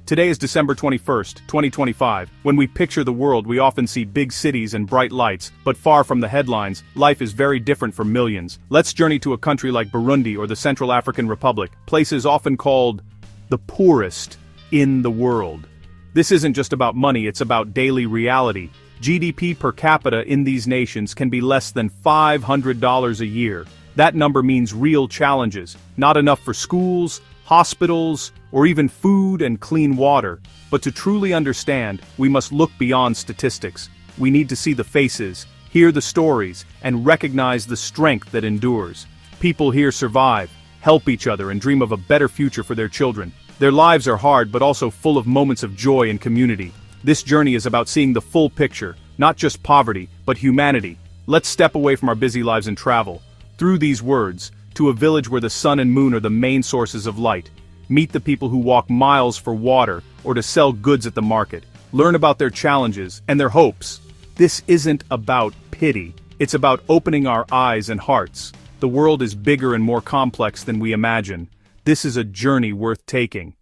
Today is December 21st, 2025. When we picture the world, we often see big cities and bright lights, but far from the headlines, life is very different for millions. Let's journey to a country like Burundi or the Central African Republic, places often called the poorest in the world. This isn't just about money, it's about daily reality. GDP per capita in these nations can be less than $500 a year. That number means real challenges, not enough for schools, hospitals, or even food and clean water. But to truly understand, we must look beyond statistics. We need to see the faces, hear the stories, and recognize the strength that endures. People here survive, help each other, and dream of a better future for their children. Their lives are hard but also full of moments of joy and community. This journey is about seeing the full picture, not just poverty, but humanity. Let's step away from our busy lives and travel, through these words, to a village where the sun and moon are the main sources of light. Meet the people who walk miles for water or to sell goods at the market. Learn about their challenges and their hopes. This isn't about pity. It's about opening our eyes and hearts. The world is bigger and more complex than we imagine. This is a journey worth taking.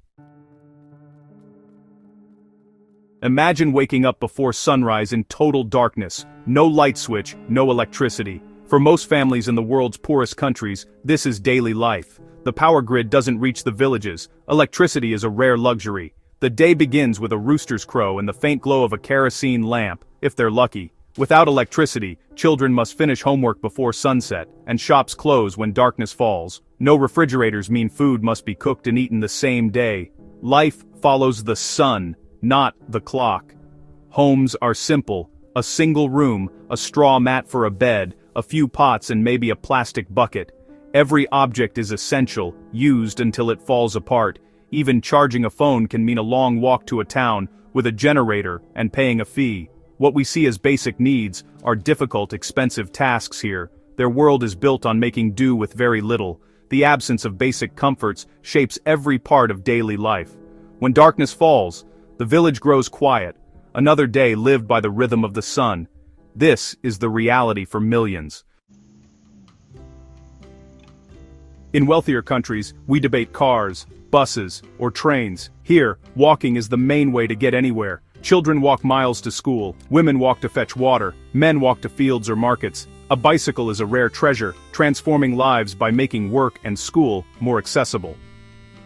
Imagine waking up before sunrise in total darkness. No light switch, no electricity. For most families in the world's poorest countries, this is daily life. The power grid doesn't reach the villages. Electricity is a rare luxury. The day begins with a rooster's crow and the faint glow of a kerosene lamp, if they're lucky. Without electricity, children must finish homework before sunset, and shops close when darkness falls. No refrigerators mean food must be cooked and eaten the same day. Life follows the sun, not the clock. Homes are simple. A single room, a straw mat for a bed, a few pots and maybe a plastic bucket. Every object is essential, used until it falls apart. Even charging a phone can mean a long walk to a town, with a generator, and paying a fee. What we see as basic needs are difficult, expensive tasks here. Their world is built on making do with very little. The absence of basic comforts shapes every part of daily life. When darkness falls, the village grows quiet. Another day lived by the rhythm of the sun. This is the reality for millions. In wealthier countries, we debate cars, buses, or trains. Here, walking is the main way to get anywhere. Children walk miles to school, women walk to fetch water, men walk to fields or markets. A bicycle is a rare treasure, transforming lives by making work and school more accessible.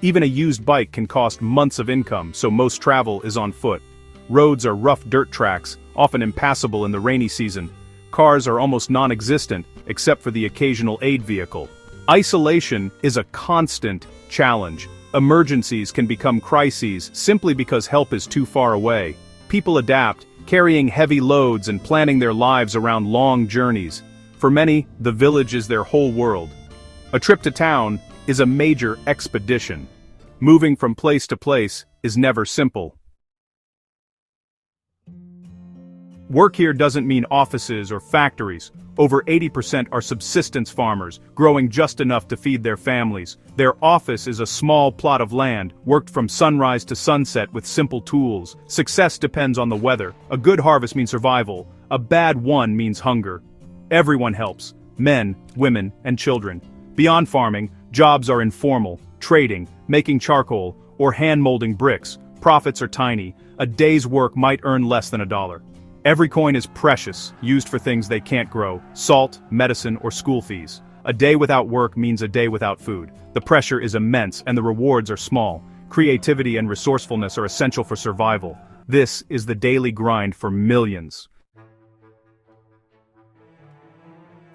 Even a used bike can cost months of income, so most travel is on foot. Roads are rough dirt tracks, often impassable in the rainy season. Cars are almost non-existent, except for the occasional aid vehicle. Isolation is a constant challenge. Emergencies can become crises simply because help is too far away. People adapt, carrying heavy loads and planning their lives around long journeys. For many, the village is their whole world. A trip to town is a major expedition. Moving from place to place is never simple. Work here doesn't mean offices or factories. Over 80% are subsistence farmers, growing just enough to feed their families. Their office is a small plot of land, worked from sunrise to sunset with simple tools. Success depends on the weather. A good harvest means survival. A bad one means hunger. Everyone helps. Men, women, and children. Beyond farming, jobs are informal, trading, making charcoal, or hand-molding bricks. Profits are tiny. A day's work might earn less than $1. Every coin is precious, used for things they can't grow, salt, medicine, or school fees. A day without work means a day without food. The pressure is immense and the rewards are small. Creativity and resourcefulness are essential for survival. This is the daily grind for millions.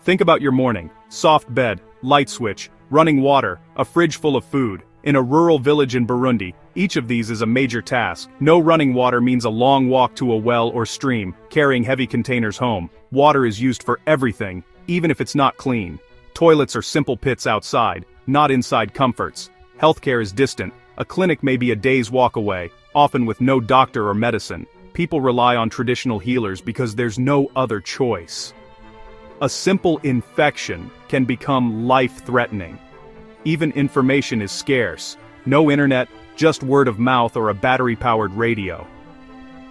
Think about your morning. Soft bed, light switch, running water, a fridge full of food. In a rural village in Burundi, each of these is a major task. No running water means a long walk to a well or stream, carrying heavy containers home. Water is used for everything, even if it's not clean. Toilets are simple pits outside, not inside comforts. Healthcare is distant. A clinic may be a day's walk away, often with no doctor or medicine. People rely on traditional healers because there's no other choice. A simple infection can become life-threatening. Even information is scarce. No internet, just word of mouth or a battery-powered radio.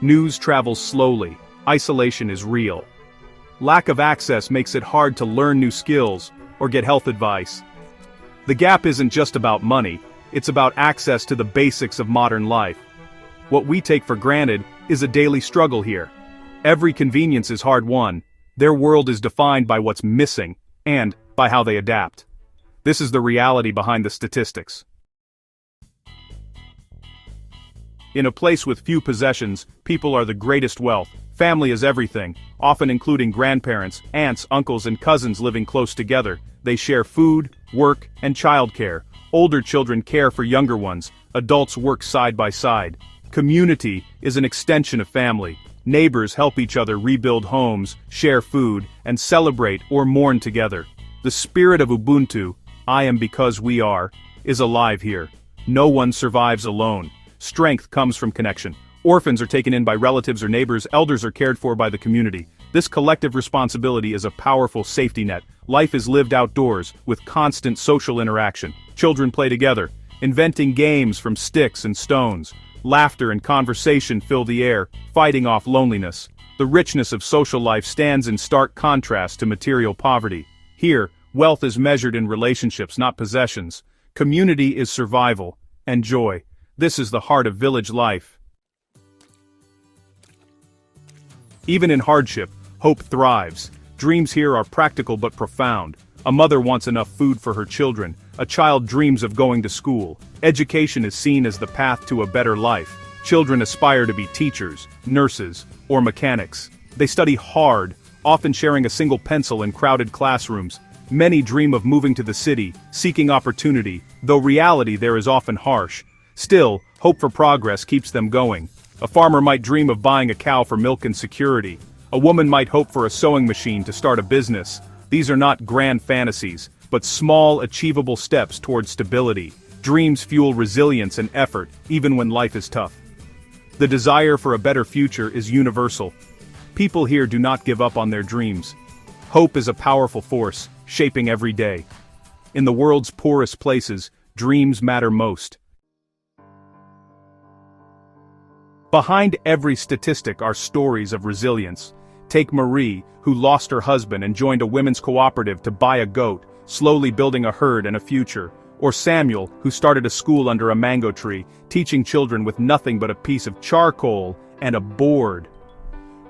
News travels slowly. Isolation is real. Lack of access makes it hard to learn new skills or get health advice. The gap isn't just about money, it's about access to the basics of modern life. What we take for granted is a daily struggle here. Every convenience is hard-won. Their world is defined by what's missing, and by how they adapt. This is the reality behind the statistics. In a place with few possessions, people are the greatest wealth. Family is everything, often including grandparents, aunts, uncles, and cousins living close together. They share food, work, and childcare. Older children care for younger ones. Adults work side by side. Community is an extension of family. Neighbors help each other rebuild homes, share food, and celebrate or mourn together. The spirit of Ubuntu, I am because we are, is alive here. No one survives alone. Strength comes from connection. Orphans are taken in by relatives or neighbors, elders are cared for by the community. This collective responsibility is a powerful safety net. Life is lived outdoors, with constant social interaction. Children play together, inventing games from sticks and stones. Laughter and conversation fill the air, fighting off loneliness. The richness of social life stands in stark contrast to material poverty. Here, wealth is measured in relationships, not possessions. Community is survival and joy. This is the heart of village life. Even in hardship, hope thrives. Dreams here are practical but profound. A mother wants enough food for her children. A child dreams of going to school. Education is seen as the path to a better life. Children aspire to be teachers, nurses, or mechanics. They study hard, often sharing a single pencil in crowded classrooms. Many dream of moving to the city, seeking opportunity, though reality there is often harsh. Still, hope for progress keeps them going. A farmer might dream of buying a cow for milk and security. A woman might hope for a sewing machine to start a business. These are not grand fantasies, but small, achievable steps toward stability. Dreams fuel resilience and effort, even when life is tough. The desire for a better future is universal. People here do not give up on their dreams. Hope is a powerful force, shaping every day. In the world's poorest places, dreams matter most. Behind every statistic are stories of resilience. Take Marie, who lost her husband and joined a women's cooperative to buy a goat, slowly building a herd and a future. Or Samuel, who started a school under a mango tree, teaching children with nothing but a piece of charcoal and a board.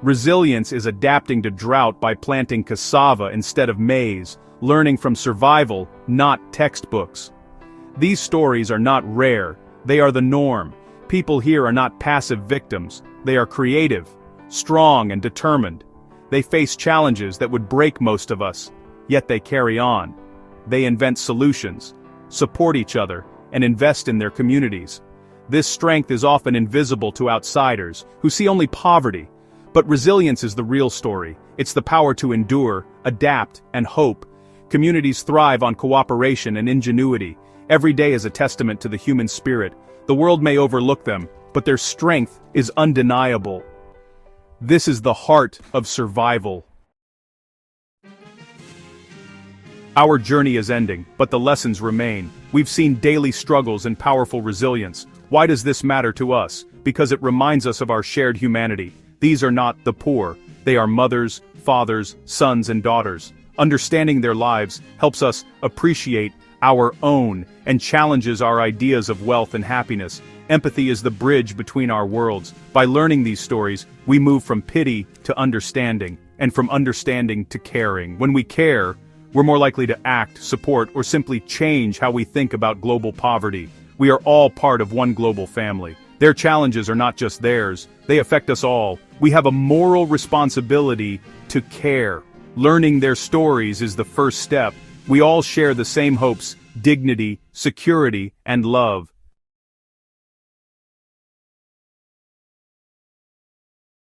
Resilience is adapting to drought by planting cassava instead of maize, learning from survival, not textbooks. These stories are not rare, they are the norm. People here are not passive victims, they are creative, strong and determined. They face challenges that would break most of us, yet they carry on. They invent solutions, support each other, and invest in their communities. This strength is often invisible to outsiders, who see only poverty. But resilience is the real story. It's the power to endure, adapt, and hope. Communities thrive on cooperation and ingenuity. Every day is a testament to the human spirit. The world may overlook them, but their strength is undeniable. This is the heart of survival. Our journey is ending, but the lessons remain. We've seen daily struggles and powerful resilience. Why does this matter to us? Because it reminds us of our shared humanity. These are not the poor. They are mothers, fathers, sons, and daughters. Understanding their lives helps us appreciate our own and challenges our ideas of wealth and happiness. Empathy is the bridge between our worlds. By learning these stories, we move from pity to understanding, and from understanding to caring. When we care, we're more likely to act, support, or simply change how we think about global poverty. We are all part of one global family. Their challenges are not just theirs, they affect us all. We have a moral responsibility to care. Learning their stories is the first step. We all share the same hopes, dignity, security, and love.